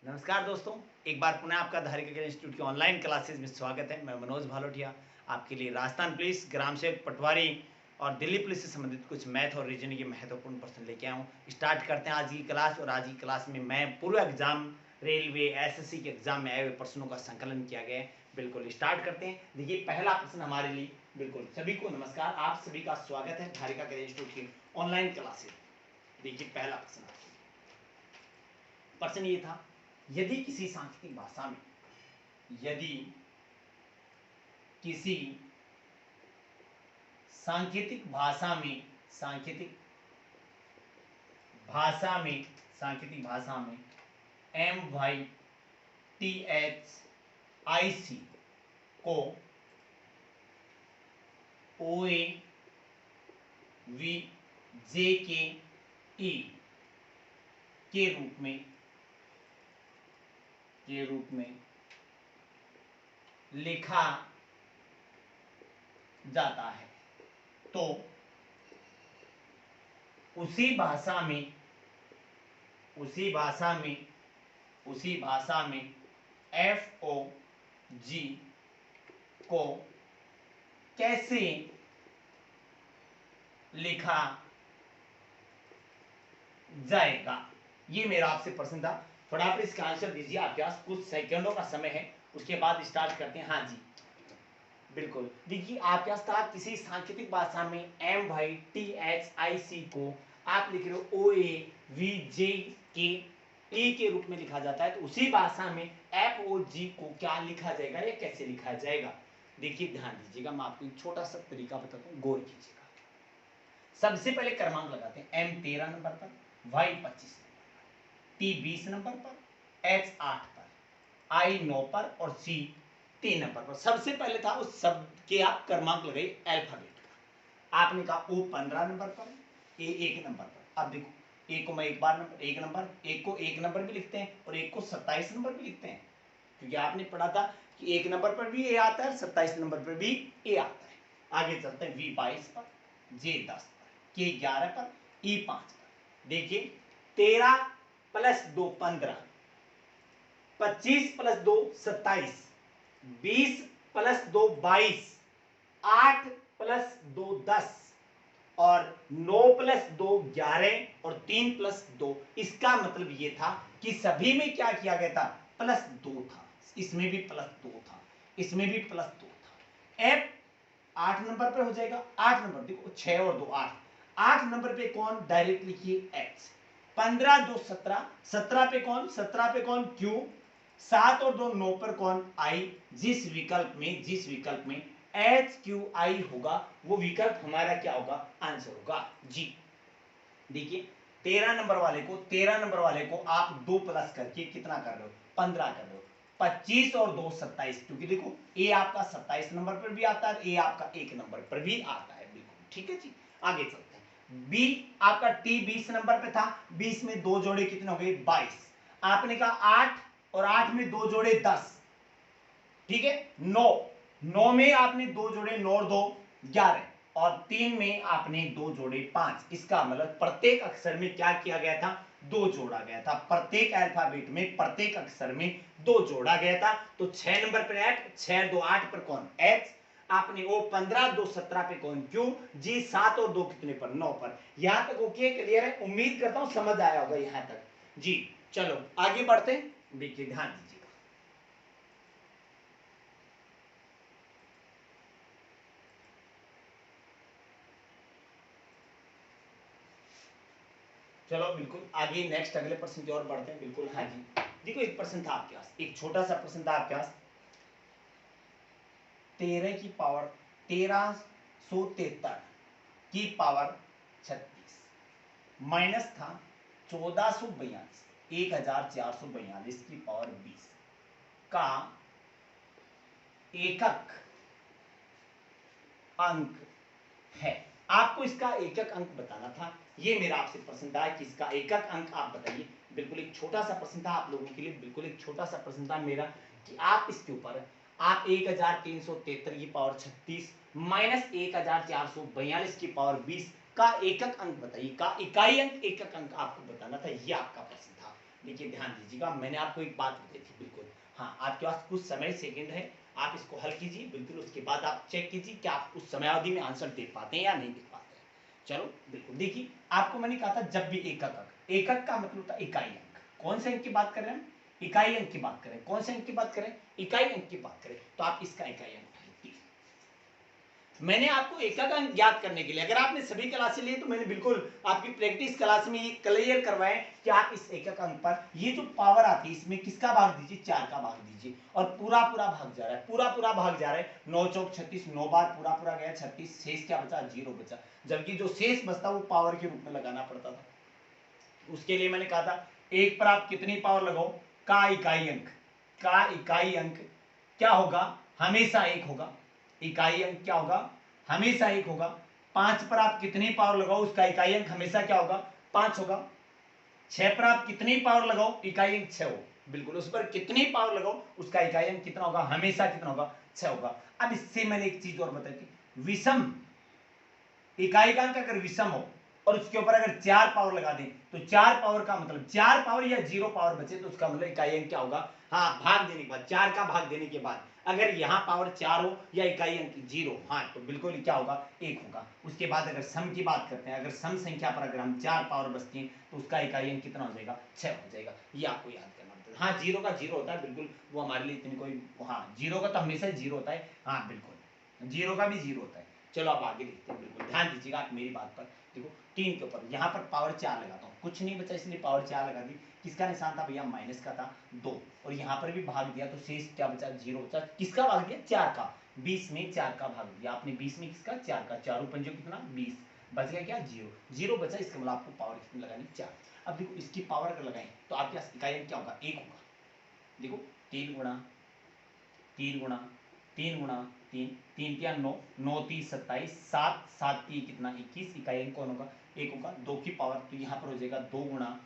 नमस्कार दोस्तों, एक बार पुनः आपका धारिका केयर इंस्टीट्यूट की ऑनलाइन क्लासेस में स्वागत है। मैं मनोज भालोटिया आपके लिए राजस्थान पुलिस, ग्राम सेवक, पटवारी और दिल्ली पुलिस से संबंधित कुछ मैथ और रीजनिंग के महत्वपूर्ण प्रश्न लेके आया हूँ। स्टार्ट करते हैं आज की क्लास। और आज की क्लास में मैं पूर्व एग्जाम, रेलवे, एसएससी के एग्जाम में आए हुए प्रश्नों का संकलन किया गया है। बिल्कुल स्टार्ट करते हैं। देखिए, पहला प्रश्न हमारे लिए, बिल्कुल सभी को नमस्कार, आप सभी का स्वागत है धारिका केयर इंस्टीट्यूट की ऑनलाइन क्लासेस। देखिए, पहला प्रश्न ये था, यदि किसी सांकेतिक भाषा में यदि किसी सांकेतिक भाषा में MYTHIC को OAVJKE के रूप में लिखा जाता है, तो उसी भाषा में FOG को कैसे लिखा जाएगा? ये मेरा आपसे प्रश्न था। फटाफट इसका आंसर दीजिए। आपके पास कुछ सेकंडों का समय है, उसके बाद स्टार्ट करते हैं। हाँ जी, बिल्कुल। देखिए, आपके पास था किसी सांकेतिक भाषा में MYTHIC को आप लिख रहे हो OAVJKE के रूप में लिखा जाता है, तो उसी भाषा में FOG को क्या लिखा जाएगा या कैसे लिखा जाएगा? देखिए, ध्यान दीजिएगा, मैं आपको एक छोटा सा तरीका बताता हूँ, गौर कीजिएगा। सबसे पहले क्रमांक लगाते हैं। M 13 नंबर पर, Y 25 नंबर पर, T 20 नंबर पर, H 8 पर, I 9 पर और C 3 नंबर पर। सबसे पहले था उस शब्द के आप क्रमांक लगाइए अल्फाबेट का। आपने कहा O 15 नंबर पर, A 1 नंबर पर। अब देखो, A को मैं एक नंबर, एक को एक नंबर भी लिखते हैं और एक को 27 नंबर भी लिखते हैं, क्योंकि आपने पढ़ा था कि एक नंबर पर भी A आता है, 27 नंबर पर भी A आता है। आगे चलते हैं। V 22 पर, J 10 पर, K 11 पर, E 5 पर। देखिए, 13 प्लस 2 15, 25 प्लस 2 27, 20 प्लस 2 22, 8 प्लस 2 10 और 9 प्लस 2 11 और 3 प्लस 2। इसका मतलब ये था कि सभी में क्या किया गया था? प्लस 2 था। इसमें भी प्लस 2 था, इसमें भी प्लस 2 था। F 8 नंबर पे हो जाएगा। 8 नंबर देखो, 6 और 2 8। 8 नंबर पे कौन? डायरेक्ट लिखिए H। 15 2 17, 17 पे कौन? Q। 7 और 2 9 पर कौन? I। जिस विकल्प में HQI होगा, वो विकल्प हमारा क्या होगा? आंसर होगा जी। देखिए, 13 नंबर वाले को आप 2 प्लस करके कितना कर रहे हो? 15 कर रहे हो। 25 और 2 27, क्योंकि देखो A आपका 27 नंबर पर भी आता है, A आपका 1 नंबर पर भी आता है। बिल्कुल ठीक है जी। आगे चलते हैं। B आपका T 20 नंबर पे था। 20 में 2 जोड़े कितने हो गए? 22। आपने कहा 8 और 8 में 2 जोड़े 10, ठीक है। 9 में आपने 2 जोड़े 9 और 2 11 और 3 में आपने 2 जोड़े 5। इसका मतलब प्रत्येक अक्षर में क्या किया गया था? 2 जोड़ा गया था। प्रत्येक अल्फाबेट में प्रत्येक अक्षर में 2 जोड़ा गया था। तो 6 नंबर पर F, 6 2 8 पर कौन? H। आपने O 15 2 17 पे कौन? Q। जी 7 और 2 कितने पर? 9 पर। यहां तक ओके, क्लियर है? उम्मीद करता हूं समझ आया होगा यहां तक जी। चलो आगे बढ़ते हैं। देखिए, ध्यान दीजिए। चलो बिल्कुल आगे नेक्स्ट अगले प्रश्न की ओर बढ़ते हैं। बिल्कुल हाँ जी। देखो, एक प्रश्न था आपके पास, एक छोटा सा प्रश्न था आपके पास। 13 की पावर 1373 की पावर 36 माइनस था 1442 1442 की पावर 20 का एकक अंक है। आपको इसका एकक अंक बताना था। ये मेरा आपसे प्रश्न था कि इसका एकक अंक आप बताइए। बिल्कुल एक छोटा सा प्रश्न था आप लोगों के लिए, बिल्कुल एक छोटा सा प्रश्न था मेरा कि आप इसके ऊपर आप 1373 की पावर 36 माइनस 1442 की पावर 20 का एकक अंक बताइए, का इकाई अंक एकक अंक आपको बताना था। ये आपका प्रश्न था। देखिए ध्यान दीजिएगा, मैंने आपको एक बात बताई थी, बिल्कुल हाँ, आपके पास कुछ समय सेकंड है, आप इसको हल कीजिए, बिल्कुल उसके बाद आप चेक कीजिए कि आप उस समयावधि में आंसर दे पाते हैं या नहीं दे पाते हैं। चलो बिल्कुल देखिए, आपको मैंने कहा था जब भी एकक का मतलब होता है इकाई अंक। कौन से अंक की बात कर रहे हैं हम? इकाई अंक की बात करें। कौन से अंक की बात करें? इकाई अंक की बात करें, तो आप इसका इकाई अंक उठाइए। मैंने आपको एकक अंक ज्ञात करने के लिए, अगर आपने सभी क्लासें ली तो मैंने बिल्कुल आपकी प्रैक्टिस क्लास में ये क्लियर करवाए कि आप इस एकक अंक पर ये जो पावर आती है इसमें किसका भाग दीजिए, 4 का भाग दीजिए, और पूरा पूरा भाग जा रहा है, पूरा पूरा भाग जा रहा है, 9 चौक 36, 9 बार पूरा पूरा गया 36, शेष क्या बचा, 0 बचा, जबकि जो शेष बचता वो पावर के रूप में लगाना पड़ता था। उसके लिए मैंने कहा था एक पर आप कितनी पावर लगाओ, का इकाई अंक, का इकाई अंक क्या होगा, हमेशा 1 होगा, इकाई अंक क्या होगा, हमेशा 1 होगा। 5 पर आप कितनी पावर लगाओ, उसका इकाई अंक हमेशा क्या होगा, 5 होगा। 6 पर आप कितनी पावर लगाओ, इकाई अंक 6 हो, बिल्कुल उस पर कितनी पावर लगाओ उसका इकाई अंक कितना होगा, हमेशा कितना होगा, 6 होगा। अब इससे मैंने एक चीज और बताई थी, विषम इकाई का अंक अगर विषम हो और उसके ऊपर अगर 4 पावर लगा दें तो 4 पावर का मतलब 4 पावर या 0 पावर बचे तो उसका मतलब इकाई अंक क्या होगा, हाँ भाग देने के बाद, 4 का भाग देने के बाद अगर यहाँ पावर 4 हो या इकाई अंक 0, हाँ तो बिल्कुल क्या होगा, 1 होगा। उसके बाद अगर सम की बात करते हैं, अगर सम संख्या पर अगर हम 4 पावर बचती हैं तो उसका इकाई अंक कितना हो जाएगा, 6 हो जाएगा। ये आपको याद करना पड़ेगा। हाँ 0 का 0 होता है, बिल्कुल वो हमारे लिए इतनी कोई, हाँ 0 का तो हमेशा 0 होता है, हाँ बिल्कुल 0 का भी 0 होता है। चलो आप आगे देखते हैं, बिल्कुल ध्यान दीजिएगा आप मेरी बात पर। देखो 3 के ऊपर यहाँ पर पावर 4 लगाता हूँ, कुछ नहीं बचा इसलिए पावर 4 लगा दी। किसका निशान था भैया, माइनस का था 2, और यहाँ पर भी भाग दिया तो शेष क्या बचा, 0 बचा। किसका भाग दिया, 4 का, 20 में 4 का भाग दिया आपने, 20 में किसका, 4 का, 4 पंजो कितना 20, बच गया क्या, 0, 0 बचा, इसका मतलब आपको पावर कितनी लगानी, 4। अब देखो इसकी पावर अगर लगाएं तो आपके पास इकाई क्या होगा, 1 होगा। देखो 3 गुणा 3 गुणा 3 गुणा 3, 3 क्या 9, 9 3 27, 7 7 3 कितना 21, इकाई अंक कौन होगा, 1 होगा। 2 की पावर तो यहाँ पर हो जाएगा 2 गुणा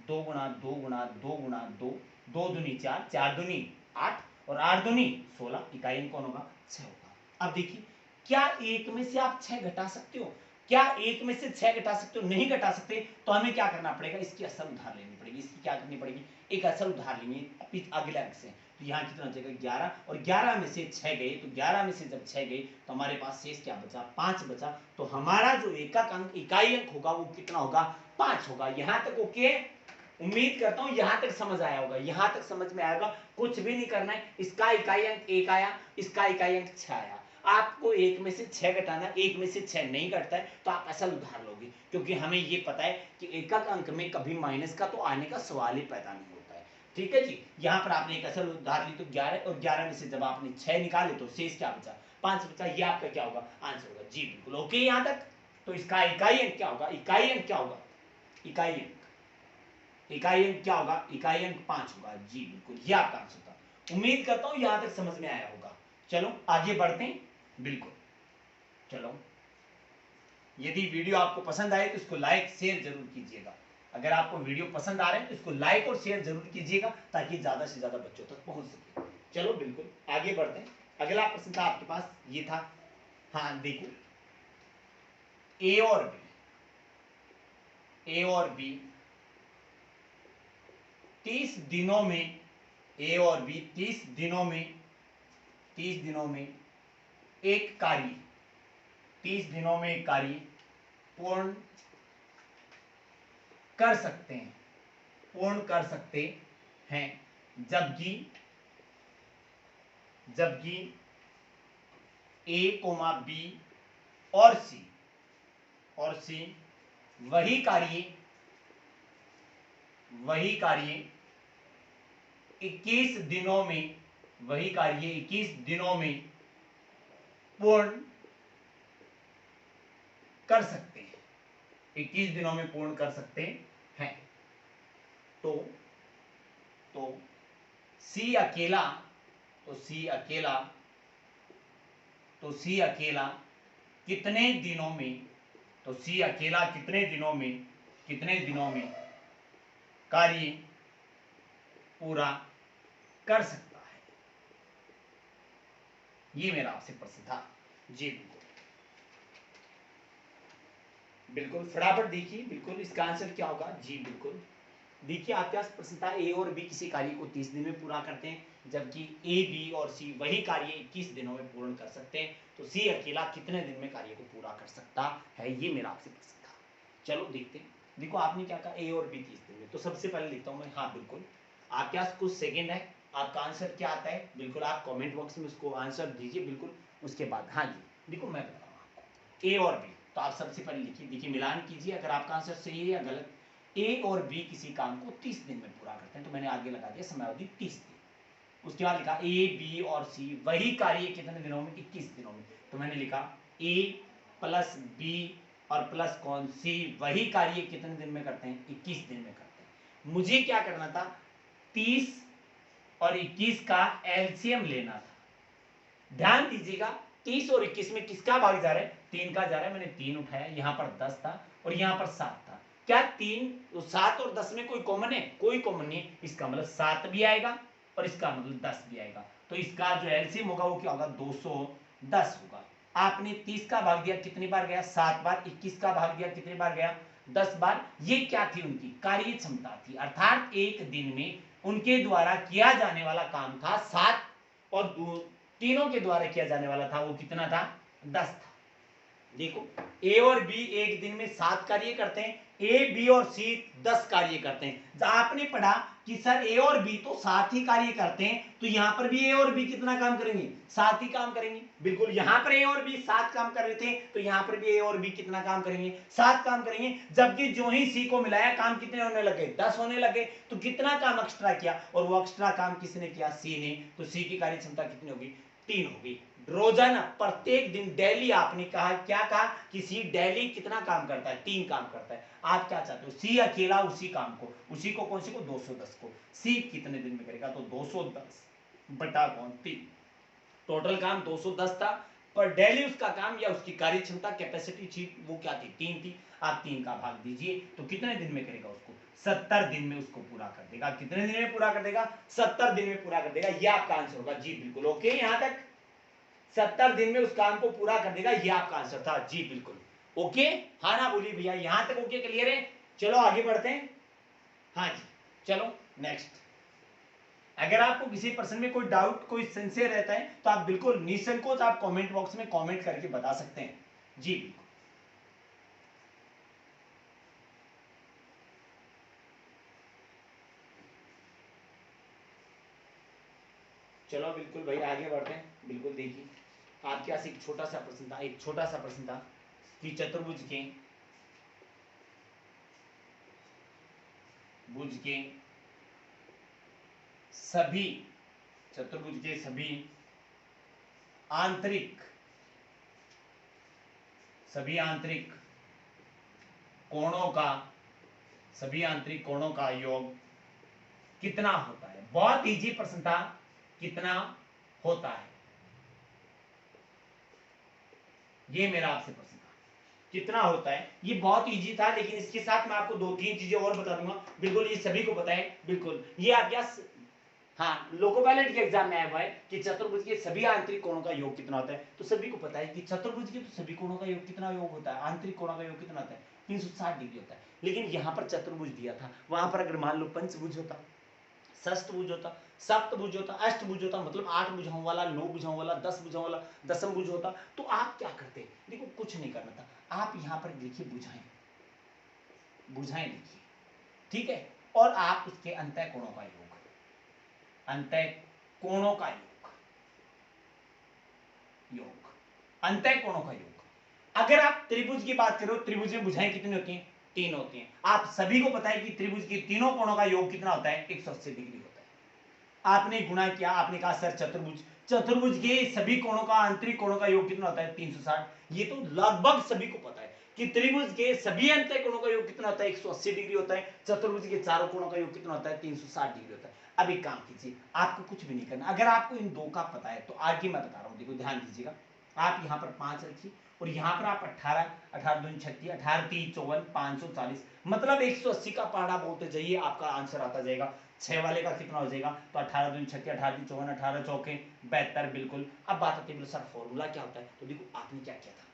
2 गुणा 2 गुणा 2 गुणा 2, 2 दूनी 4, 4 दूनी 8, और 8 दूनी 16, इकाई अंक कौन होगा, 6 होगा। अब देखिए क्या एक में से आप 6 घटा सकते हो, क्या एक में से 6 घटा सकते हो, नहीं घटा सकते, तो हमें क्या करना पड़ेगा, इसकी असल उधार लेनी पड़ेगी। इसकी क्या करनी पड़ेगी, एक असल उधार लेंगे अगले अंक से। तो यहाँ कितना हो जाएगा 11, और 11 में से 6 गए, तो 11 में से जब 6 गए तो हमारे पास शेष क्या बचा, 5 बचा। तो हमारा जो एकक अंक इकाई अंक होगा वो कितना होगा, 5 होगा। यहाँ तक ओके, उम्मीद करता हूं यहां तक समझ आया होगा, यहां तक समझ में आएगा, कुछ भी नहीं करना है। इसका इकाई अंक 1 आया, इसका इकाई अंक 6 आया, आपको 1 में से 6 घटाना, 1 में से 6 नहीं घटता है तो आप असल उधार लोगे, क्योंकि हमें ये पता है कि एकक अंक में कभी माइनस का तो आने का सवाल ही पैदा नहीं होता है। ठीक है जी, यहाँ पर आपने एक असल उधार ली तो 11, और 11 में से जब आपने 6 निकाले तो शेष क्या बचा, 5 बचा। ये आपका क्या होगा, आंसर होगा। जी बिल्कुल ओके यहाँ तक। तो इसका इकाई अंक क्या होगा, इकाई अंक क्या होगा, इकाई अंक, इकाई अंक क्या होगा, इकाई अंक 5 होगा। जी बिल्कुल ये आपका आंसर था। उम्मीद करता हूं यहां तक समझ में आया होगा। चलो आगे बढ़ते हैं, बिल्कुल चलो। यदि वीडियो आपको पसंद आए तो इसको लाइक शेयर जरूर कीजिएगा। अगर आपको वीडियो पसंद आ रहे हैं तो इसको लाइक और शेयर जरूर कीजिएगा ताकि ज्यादा से ज्यादा बच्चों तक पहुंच सके। चलो बिल्कुल आगे बढ़ते हैं। अगला प्रश्न था आपके पास, ये था, हाँ देखो, ए और बी, ए और बी 30 दिनों में, ए और बी 30 दिनों में, 30 दिनों में एक कार्य, 30 दिनों में एक कार्य पूर्ण कर सकते हैं, पूर्ण कर सकते हैं, जबकि जबकि ए कोमा बी और सी वही कार्य 21 दिनों में, वही कार्य 21 दिनों में पूर्ण कर सकते हैं, 21 दिनों में पूर्ण कर सकते हैं। तो सी अकेला, तो सी अकेला कितने दिनों में, तो सी अकेला कितने दिनों में कार्य पूरा कर सकता है। ये मेरा आपसे प्रश्न था। जी बिल्कुल फटाफट देखिए, बिल्कुल इसका आंसर क्या होगा। जी बिल्कुल देखिए आपके पास प्रश्न था ए और बी किसी कार्य को 30 दिन में पूरा करते हैं, जबकि ए बी और सी वही कार्य 21 दिनों में पूर्ण कर सकते हैं, तो सी अकेला कितने दिन में कार्य को पूरा कर सकता है, ये मेरा आपसे प्रश्न था। चलो देखते हैं। देखो आपने क्या कहा ए और बी 30 दिन में, तो सबसे पहले लिखता हूं मैं, हाँ बिल्कुल आपके पास कुछ सेकेंड है, आपका आंसर क्या आता है बिल्कुल आप कमेंट बॉक्स में उसको आंसर दीजिए बिल्कुल। उसके बाद हाँ जी देखो मैं बता रहा हूँ आपको ए और बी, तो आप सबसे पहले लिखिए, देखिए मिलान कीजिए अगर आपका आंसर सही है या गलत। ए और बी किसी काम को 30 दिन में पूरा करते हैं, तो मैंने आगे लगा दिया समयावधि 30 दिन। उसके बाद लिखा ए बी और सी वही कार्य कितने दिनों में, 21 दिनों में, तो मैंने लिखा ए प्लस बी और प्लस कौन सी वही कार्य कितने दिन में करते हैं, 21 दिन में करते हैं। मुझे क्या करना था, 30 और 21 का एलसीएम लेना था। ध्यान दीजिएगा 30 और 21 में किसका भाग जा रहा है, 3 का जा रहा है, मैंने 3 उठाया, यहां पर 10 था और यहां पर 7 था। क्या 3 7 और 10 में कोई कॉमन है, कोई कॉमन नहीं, इसका मतलब 7 भी आएगा और इसका मतलब 10 भी आएगा, तो इसका जो एलसीएम होगा वो क्या होगा, 210 होगा। आपने 30 का भाग दिया कितनी बार गया, 7 बार, 21 का भाग दिया कितनी बार गया, 10 बार। ये क्या थी, उनकी कार्य क्षमता थी, अर्थात एक दिन में उनके द्वारा किया जाने वाला काम था 7 और तीनों के द्वारा किया जाने वाला था वो कितना था, 10 था। देखो ए और बी एक दिन में 7 कार्य करते हैं, ए बी और सी 10 कार्य करते हैं। आपने पढ़ा कि सर ए और बी तो 7 ही कार्य करते हैं, तो यहां पर भी ए और बी कितना काम करेंगे, 7 ही काम करेंगे। बिल्कुल यहां पर ए और बी 7 काम कर रहे थे, तो यहां पर भी ए और बी कितना काम करेंगे, 7 काम करेंगे। जबकि जो ही सी को मिलाया काम कितने होने लगे, 10 होने लगे, तो कितना काम एक्स्ट्रा किया, और वो एक्स्ट्रा काम किसने किया, सी ने, तो सी की कार्य क्षमता कितनी होगी, 3 होगी। रोजाना प्रत्येक दिन डेली आपने कहा, क्या कहा कि सी डेली कितना काम करता है, 3 काम करता है। आप क्या चाहते हो, सी अकेला उसी काम को, उसी को कौन सी को, 210 को, सी कितने दिन में करेगा, तो 210 बटा कौन 3, टोटल काम 210 था, पर डेली उसका काम या उसकी कार्य क्षमता कैपेसिटी थी वो क्या थी, 3 थी। आप 3 का भाग दीजिए तो कितने दिन में करेगा उसको, 70 दिन में उसको पूरा कर देगा। कितने दिन में पूरा कर देगा, 70 दिन में पूरा कर देगा, ये आपका आंसर होगा। जी बिल्कुल ओके, यहां तक 70 दिन में उस काम को पूरा कर देगा, ये आपका आंसर था। जी बिल्कुल ओके, हाँ ना बोलिए भैया, यहां तक ओके, क्लियर है। चलो आगे बढ़ते हैं, हाँ जी चलो नेक्स्ट। अगर आपको किसी प्रश्न में कोई डाउट कोई संशय रहता है तो आप बिल्कुल निसंकोच आप कमेंट बॉक्स में कमेंट करके बता सकते हैं। जी बिल्कुल, चलो बिल्कुल भाई आगे बढ़ते हैं। बिल्कुल देखिए आपके पास एक छोटा सा प्रश्न था, एक छोटा सा प्रश्न था कि चतुर्भुज के भुज के सभी चतुर्भुज के आंतरिक सभी आंतरिक कोणों का सभी आंतरिक कोणों का योग कितना होता है। बहुत इजी प्रश्न था, कितना होता है, ये मेरा आपसे प्रश्न था, कितना होता है। ये बहुत इजी था, लेकिन इसके साथ मैं आपको 2-3 चीजें और बता दूंगा। बिल्कुल ये सभी को पता है, बिल्कुल ये आप क्या, हाँ लोको पायलट के एग्जाम में आया हुआ है कि चतुर्भुज के सभी आंतरिक कोणों का योग कितना होता है, तो सभी को पता है कि चतुर्भुज के तो सभी कोणों का योग कितना योग होता है, आंतरिक कोणों का योग कितना होता है, 360 डिग्री होता है। लेकिन यहाँ पर चतुर्भुज दिया था, वहां पर अगर मान लो पंचभुज होता, षष्ठभुज होता, सप्तभुज होता, अष्टभुज होता, मतलब 8 भुजाओं वाला, 9 भुजाओं वाला, 10 भुजाओं वाला, दसम भुज होता, तो आप क्या करते, देखो कुछ नहीं करना था, आप यहाँ पर देखिए बुझाएं बुझाएं लिखिए, ठीक है, और आप उसके अंतः कोणों का योग, अंतः कोणों का योग अंतः कोणों का योग। अगर आप त्रिभुज की बात करो, त्रिभुज में भुजाएं कितनी होती हैं, 3 होती हैं। आप सभी को पता है कि त्रिभुज के तीनों कोणों का योग कितना होता है, 180 डिग्री होता है। आपने गुणा किया, आपने कहा सर चतुर्भुज के सभी कोणों का आंतरिक कोणों का योग कितना होता है, 360। ये तो लगभग सभी को पता है कि त्रिभुज के सभी अंतः कोणों का योग कितना होता है, 180 डिग्री होता है। चतुर्भुज के चारों कोणों का योग कितना होता है, 360 डिग्री होता है। अब एक काम कीजिए, आपको कुछ भी नहीं करना, अगर आपको इन 2 का पता है तो आगे मैं बता रहा हूं, देखो ध्यान दीजिएगा। आप यहाँ पर 5 रखिए और यहाँ पर आप 18, 18 दूनी 36, 18 3 54, 540, मतलब 180 का पहाड़ा बोलते जाइए, आपका आंसर आता जाएगा। 6 वाले का कितना हो जाएगा, तो 18 दूनी 36, 18 3 54, 18 चौके 72। बिल्कुल, अब बात आती है सर फॉर्मूला क्या होता है, तो देखो आपने क्या किया था,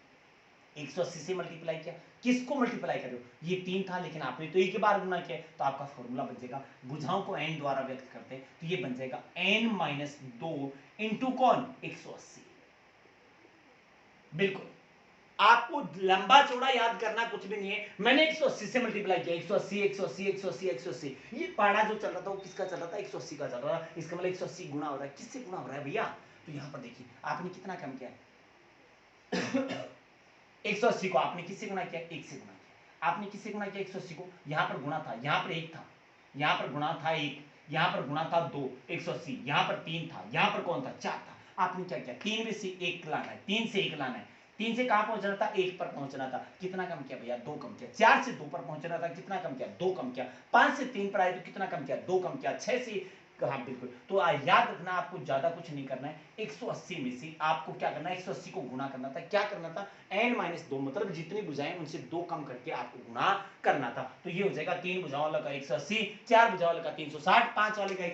180 से मल्टीप्लाई किया, किसको मल्टीप्लाई कर रहे हो, ये 3 था लेकिन आपने तो एक ही बार गुना किया, तो आपका फॉर्मूला बन जाएगा, भुजाओं को n द्वारा व्यक्त करते हैं तो ये बन जाएगा n-2 इंटू कौन 180। बिल्कुल आपको लंबा चौड़ा याद करना कुछ भी नहीं है, मैंने 180 से मल्टीप्लाई किया, 180 180 180 180, ये पाड़ा जो चल रहा था वो किसका चल रहा था, 180 का चल रहा था, इसका मतलब 180 गुना हो रहा है, किससे गुना हो रहा है भैया, तो यहां पर देखिए आपने कितना कम किया 180 को आपने किससे गुना किया, 1 से गुना किया, आपने किससे गुना किया 180 को, यहां पर गुना था, यहां पर 1 था, यहां पर गुना था 1, यहां पर गुना था 2, 180, यहां पर 3 था, यहां पर कौन था 4 था, आपने क्या किया 3 में से 1 लाना है, 3 से 1 लाना है, 3 से कहां पहुंचना था 1 पर पहुंचना था, कितना कम किया भैया 2 कम किया, 4 से 2 पर पहुंचना था, कितना कम किया 2 कम किया, 5 से 3 पर आए तो कितना कम किया 2 कम किया, 6 से, हाँ बिल्कुल, तो याद रखना आपको ज्यादा कुछ नहीं करना है, 180 में से आपको क्या करना है 180 को गुना करना था, क्या करना था n-2 मतलब जितनी भुजाएं उनसे 2 कम करके आपको गुना करना था, तो ये हो जाएगा 3 भुजाओं वाला का 180, 4 भुजाओं वाला का 360, 5 वाले का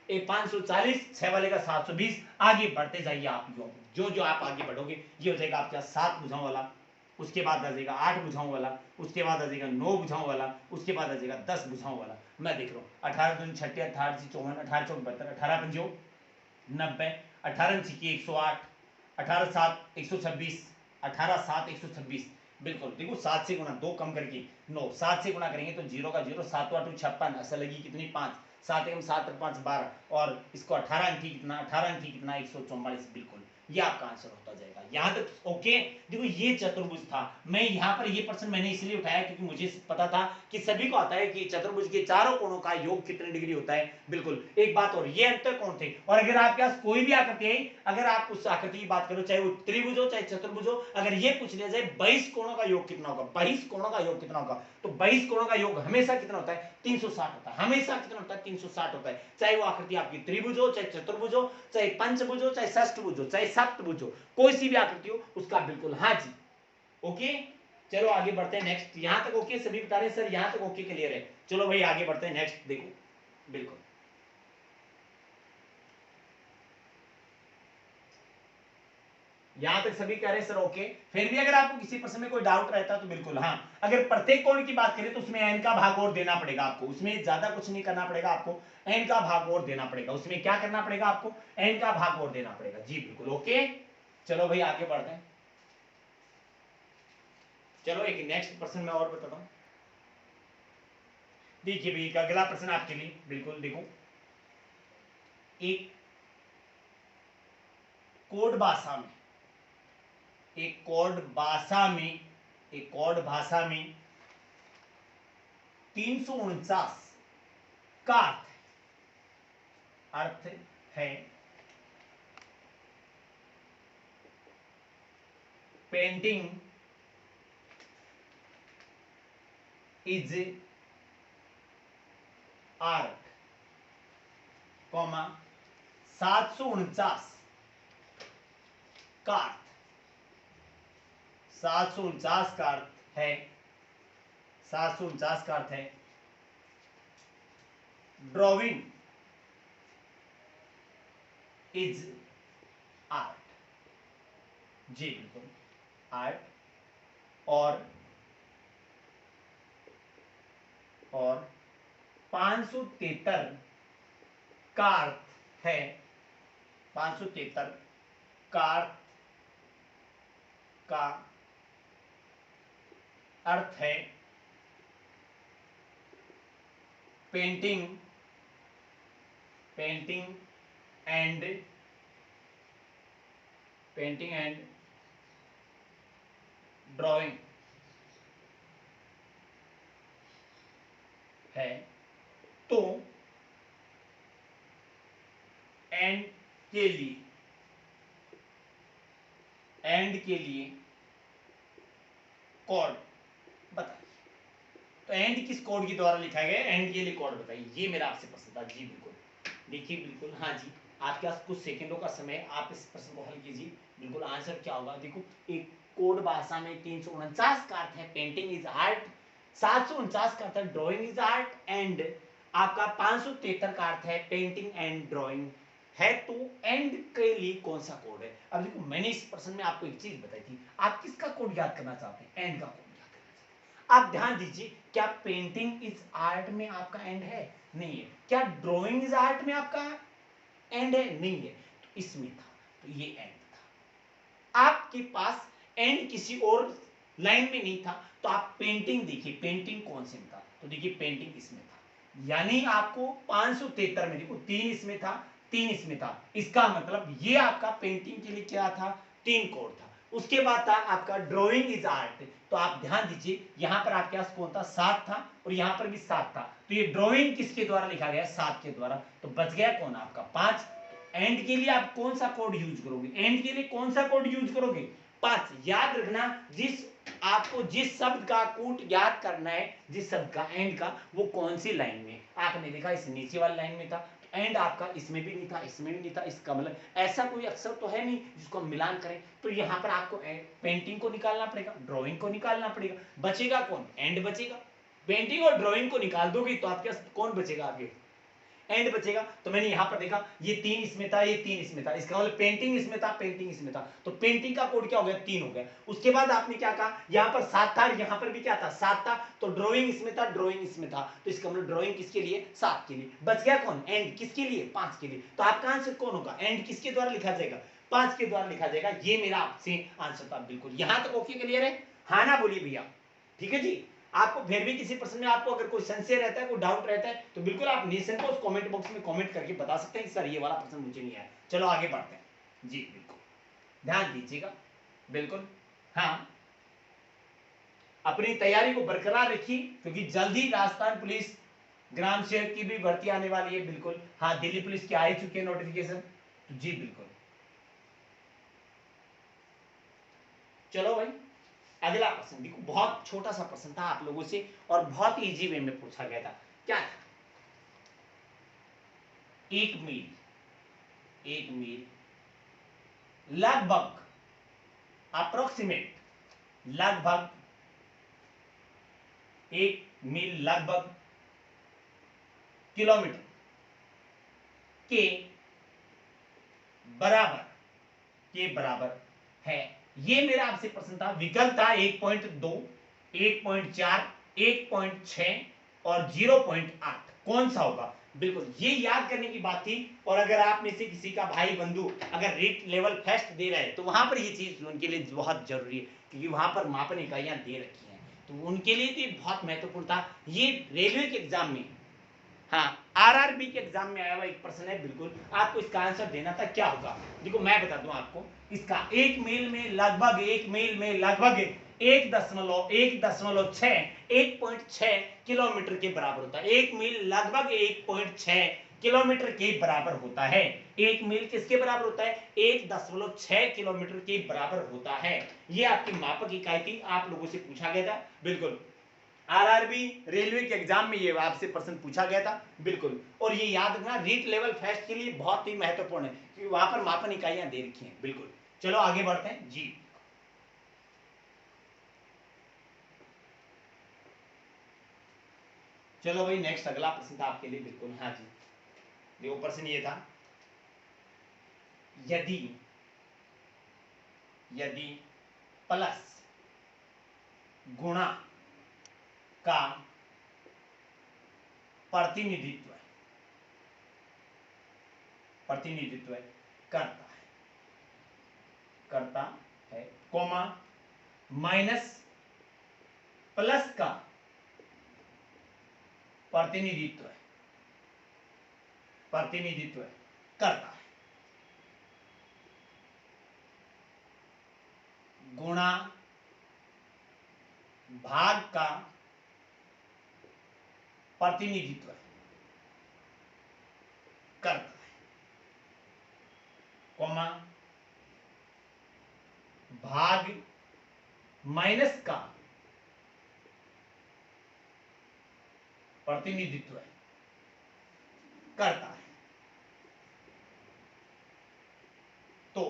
540, 6 वाले का 720, आगे बढ़ते जाइए आप, जो जो आप आगे बढ़ोगे ये हो जाएगा आपका 7 भुजाओं वाला, उसके बाद आ जाएगा 8 भुजाओं वाला, उसके बाद आ जाएगा 9 भुजाओं वाला, उसके बाद आ जाएगा 10 भुजाओं वाला, मैं देख रहा हूँ 18 दूनी 36, 18 सी 54, 18 चौक 72, 18 पंजो 90, 18 छिकी 108, 18 7 126, 18 7 126, बिल्कुल देखो 7 से गुना 2 कम करके 9, 7 से गुना करेंगे तो 0 का 0, 7 8 56, असल लगी कितनी 5, 7 1 7 5 12, और इसको 18 अंकी कितना 18 अंकी कितना 144, बिल्कुल ये आपका आंसर होता जाएगा, यहां तक ओके। देखो ये चतुर्भुज था, मैं यहां पर ये प्रश्न मैंने इसलिए उठाया क्योंकि मुझे पता था कि सभी को आता है कि चतुर्भुज के चारों कोणों का योग कितने डिग्री होता है, बिल्कुल। एक बात और, ये अंतर कौन थे, और अगर आपके पास कोई भी आकृति है, अगर आप उस आकृति की बात करो चाहे वो त्रिभुज हो चाहे चतुर्भुज हो, अगर ये पूछ लिया जाए 22 कोणों का योग कितना होगा, 22 कोणों का योग कितना होगा, तो 22 कोणों का योग हमेशा कितना होता है 360 होता है, हमेशा कितना होता है 360 होता है, चाहे वो आकृति आपकी त्रिभुज हो चाहे चतुर्भुज हो चाहे पंचभुज हो चाहे षष्ठभुज हो चाहे सप्तभुज हो, कोई सी भी आकृति हो उसका बिल्कुल हाँ जी ओके। चलो आगे बढ़ते हैं नेक्स्ट, यहां तक ओके सभी बता रहे हैं सर, यहां तक ओके क्लियर है, चलो भाई आगे बढ़ते हैं नेक्स्ट, देखो बिल्कुल यहां तक सभी कह रहे हैं सर ओके, फिर भी अगर आपको किसी प्रश्न में कोई डाउट रहता तो बिल्कुल हाँ, अगर प्रत्येक कोण की बात करें तो उसमें n का भाग और देना पड़ेगा आपको, उसमें ज्यादा कुछ नहीं करना पड़ेगा आपको, n का भाग और देना पड़ेगा, उसमें क्या करना पड़ेगा आपको n का भाग और देना पड़ेगा, जी बिल्कुल ओके। चलो भाई आगे बढ़ते हैं, चलो एक नेक्स्ट प्रश्न मैं और बताता हूं, देखिए भाई अगला प्रश्न आपके लिए बिल्कुल देखो, एक कोड भाषा में, एक कोड भाषा में, एक कोड भाषा में 349 का अर्थ है पेंटिंग इज आर्ट, 749 का अर्थ, 749 का अर्थ है, 749 का अर्थ है ड्राइंग इज आर्ट, जी बिल्कुल आर्ट, और 573 का अर्थ है, 573 का अर्थ है पेंटिंग एंड ड्राइंग है, तो एंड के लिए कोड बताइए, तो एंड किस कोड के द्वारा लिखा गया, एंड के लिए कोड बताइए, ये मेरा आपसे प्रश्न था, जी बिल्कुल देखिए बिल्कुल हाँ जी, आपके पास कुछ सेकंडों का समय, आप इस प्रश्न को हल कीजिए, बिल्कुल आंसर क्या होगा, देखो एक कोड भाषा में 349 का अर्थ है पेंटिंग इज आर्ट, 749 का अर्थ है ड्राइंग इज आर्ट, एंड आपका 573 का अर्थ है पेंटिंग एंड ड्राइंग है तो एंड के लिए कौन सा कोड है। अब देखो मैंने इस प्रश्न में आपको एक चीज बताई थी, आप किसका कोड याद करना चाहते हैं, एंड का कोड याद करना चाहते हैं। आप ध्यान दीजिए, क्या पेंटिंग इज आर्ट में आपका एंड है, नहीं है। क्या ड्राइंग इज आर्ट में आपका एंड है, नहीं है। तो इसमें था, तो ये एंड था। आपके पास एंड किसी और लाइन में नहीं था, तो आप पेंटिंग देखिए, पेंटिंग कौन से में था, तो देखिए पेंटिंग इसमें था। यानी आपको 573 में देखो 3 इसमें था, 3 इसमें था, इसका मतलब ये आपका पेंटिंग के लिए क्या था, 3 कोड था। उसके बाद था आपका ड्राइंग इज आर्ट, तो आप ध्यान दीजिए यहां पर आपके पास कौन था, 7 था, और यहां पर भी 7 था। तो ये ड्राइंग किसके द्वारा लिखा गया, 7 के द्वारा, तो बच गया कौन आपका 5। एंड के लिए आप कौन सा कोड यूज करोगे, एंड के लिए कौन सा कोड यूज करोगे, 5। याद रखना, आपको जिस शब्द का कोड याद करना है, जिस शब्द का एंड का, वो कौन सी लाइन में, आपने देखा इस नीचे वाली लाइन में था, एंड आपका इसमें भी नहीं था, इसमें भी नहीं था, इसका मतलब ऐसा कोई अक्षर तो है नहीं जिसको हम मिलान करें। तो यहां पर आपको पेंटिंग को निकालना पड़ेगा, ड्राइंग को निकालना पड़ेगा, बचेगा कौन, एंड बचेगा। पेंटिंग और ड्राइंग को निकाल दोगे तो आपके पास कौन बचेगा, आगे एंड बचेगा। तो मैंने यहां पर देखा ये 3 इसमें था, ये 3 इसमें था, इसका मतलब पेंटिंग इसमें था, पेंटिंग इसमें था, तो पेंटिंग का कोड क्या हो गया, 3 हो गया। उसके बाद आपने क्या कहा, यहां पर 7 था, यहां पर भी क्या था, 7 था, तो ड्राइंग इसमें था, ड्राइंग इसमें था, तो इसका मतलब ड्राइंग किसके लिए, 7 के लिए। बच गया कौन, एंड किसके लिए, 5 के लिए। तो आपका आंसर कौन होगा, एंड किसके द्वारा लिखा जाएगा, 5 के द्वारा लिखा जाएगा। ये मेरा आपसे आंसर था। बिल्कुल, यहां तक ओके, क्लियर है, हाँ ना बोलिए भैया, ठीक है जी। आपको फिर भी किसी प्रश्न में आपको अगर कोई संशय रहता है, कोई डाउट रहता है, तो बिल्कुल आप निसंकोच कमेंट बॉक्स में कमेंट करके बता सकते हैं, सर ये वाला प्रश्न मुझे नहीं आया। चलो आगे बढ़ते हैं जी, बिल्कुल ध्यान दीजिएगा, बिल्कुल हाँ, अपनी तैयारी को बरकरार रखिए, क्योंकि जल्दी राजस्थान पुलिस ग्राम सेवक की भी भर्ती आने वाली है। बिल्कुल हाँ, दिल्ली पुलिस की आ ही चुकी है नोटिफिकेशन, तो जी बिल्कुल। चलो भाई, अगला प्रश्न देखो, बहुत छोटा सा प्रश्न था आप लोगों से, और बहुत इजी वे में पूछा गया था। क्या था, 1 मील लगभग, अप्रोक्सीमेट, लगभग 1 मील लगभग किलोमीटर के बराबर, के बराबर है। ये मेरा आपसे प्रश्न था। विकल्प था 1.2, 1.4, 1.6 और 0.8, कौन सा होगा। बिल्कुल ये याद करने की बात थी। और अगर आप में से किसी का भाई बंधु अगर रीट लेवल फर्स्ट दे रहा है, तो वहां पर ये चीज उनके लिए बहुत जरूरी है, क्योंकि वहां पर मापन इकाइयां दे रखी हैं, तो उनके लिए तो बहुत महत्वपूर्ण था। ये रेलवे के एग्जाम में, हाँ आरआरबी के एग्जाम में आया हुआ एक प्रश्न है। बिल्कुल आपको इसका आंसर देना था, क्या होगा देखो मैं बता दूं आपको। इसका 1 मील में लगभग, 1 मील में लगभग 1.6 किलोमीटर के बराबर होता है। 1 मील लगभग 1.6 किलोमीटर के बराबर होता है। 1 मील किसके बराबर होता है, 1.6 किलोमीटर के बराबर होता है। ये आपकी मापक इकाई थी, आप लोगों से पूछा गया था। बिल्कुल आरआरबी रेलवे के एग्जाम में ये आपसे प्रश्न पूछा गया था। बिल्कुल, और ये याद रखना रीट लेवल फेस्ट के लिए बहुत ही महत्वपूर्ण है, क्योंकि वहां पर मापन इकाइयां दे रखी हैं। बिल्कुल, चलो आगे बढ़ते हैं जी। चलो भाई, नेक्स्ट अगला प्रश्न था आपके लिए। बिल्कुल हाँ जी, देखो प्रश्न ये था, यदि यदि प्लस गुणा का प्रतिनिधित्व प्रतिनिधित्व करता है, कोमा माइनस प्लस का प्रतिनिधित्व करता है, गुणा भाग का प्रतिनिधित्व करता है, कोमा भाग माइनस का प्रतिनिधित्व करता है। तो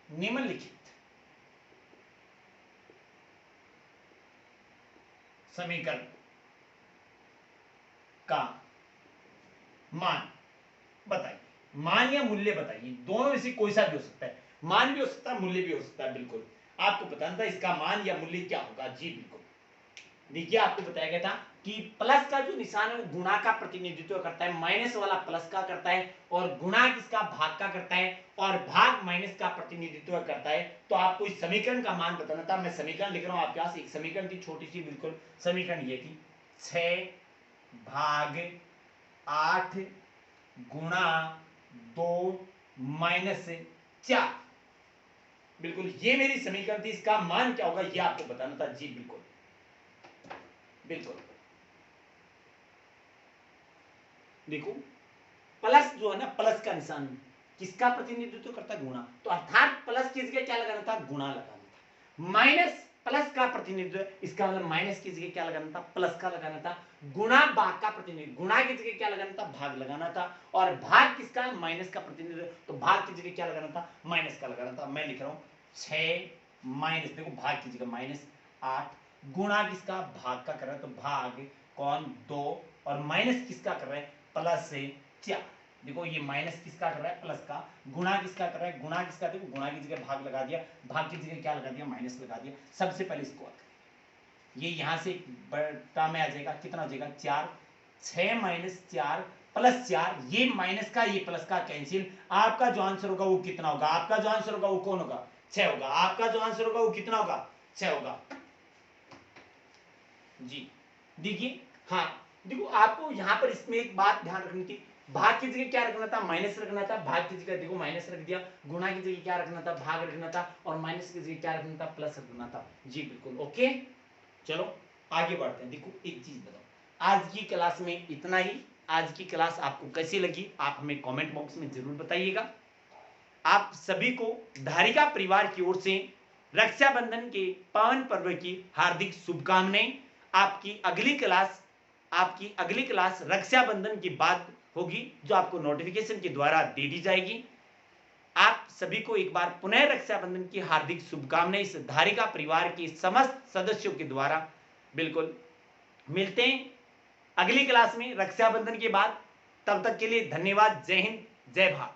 निम्नलिखित समीकरण का मान बताइए, मान या मूल्य बताइए, दोनों में से कोई सा भी हो सकता है, मान भी हो सकता है, मूल्य भी हो सकता है। बिल्कुल आपको बताना था इसका मान या मूल्य क्या होगा। जी बिल्कुल, देखिए आपको बताया गया था कि प्लस का जो निशान है वो गुणा का प्रतिनिधित्व करता है, माइनस वाला प्लस का करता है, और गुणा किसका, भाग का करता है, और भाग माइनस का प्रतिनिधित्व करता है। तो आपको इस समीकरण का मान बताना था। मैं समीकरण लिख रहा हूं आपके पास, एक समीकरण थी छोटी सी, बिल्कुल समीकरण ये थी 6 भाग 8 गुणा 2 माइनस 4। बिल्कुल ये मेरी समीकरण थी, इसका मान क्या होगा ये आपको बताना था। जी बिल्कुल बिल्कुल, देखो प्लस जो है ना, प्लस का निशान किसका प्रतिनिधित्व करता है, गुणा। तो अर्थात प्लस की जगह क्या लगाना था, गुणा लगाना था। माइनस प्लस का प्रतिनिधित्व, इसका मतलब माइनस की जगह क्या लगाना था, प्लस का लगाना था। गुणा भाग का प्रतिनिधित्व, गुणा की जगह क्या लगाना था, भाग लगाना था। और भाग किसका, माइनस का प्रतिनिधित्व, तो भाग की जगह क्या लगाना था, माइनस का लगाना था। मैं लिख रहा हूं 6 माइनस, देखो भाग की जगह माइनस 8, गुणा किसका, भाग का कर रहा है, तो भाग कौन 2, और माइनस किसका कर रहा है, प्लस से 4। देखो ये माइनस किसका कर रहा है, प्लस का, गुणा किसका कर रहा है, गुणा किसका, देखो गुणा की जगह भाग लगा दिया, भाग की जगह क्या लगा दिया, माइनस लगा दिया। सबसे पहले इसको हल करें, ये यहां से बटा में आ जाएगा, कितना हो जाएगा 4, 6 माइनस 4 प्लस 4, ये माइनस का ये प्लस का कैंसिल। आपका जो आंसर होगा वो कितना होगा, आपका जो आंसर होगा वो कौन होगा, 6 होगा। आपका जो आंसर होगा वो कितना होगा, 6 होगा। जी देखिए, हाँ देखो आपको यहां पर इसमें एक बात ध्यान रखनी थी, भाग की जगह क्या रखना था, माइनस रखना था। भाग की जगह देखो माइनस रख दिया, गुणा की जगह क्या रखना था, भाग रखना था, और माइनस की जगह क्या रखना था, प्लस रखना था। जी बिल्कुल ओके, चलो आगे बढ़ते हैं। देखो एक चीज बताओ, आज की क्लास में इतना ही। आज की क्लास आपको कैसी लगी आप हमें कमेंट बॉक्स में जरूर बताइएगा। आप सभी को धारिका परिवार की ओर से रक्षाबंधन के पावन पर्व की हार्दिक शुभकामनाएं। आपकी अगली क्लास रक्षाबंधन की बात होगी, जो आपको नोटिफिकेशन के द्वारा दे दी जाएगी। आप सभी को एक बार पुनः रक्षाबंधन की हार्दिक शुभकामनाएं इस धारिका परिवार के समस्त सदस्यों के द्वारा। बिल्कुल मिलते हैं अगली क्लास में रक्षाबंधन के बाद। तब तक के लिए धन्यवाद। जय हिंद, जय भारत।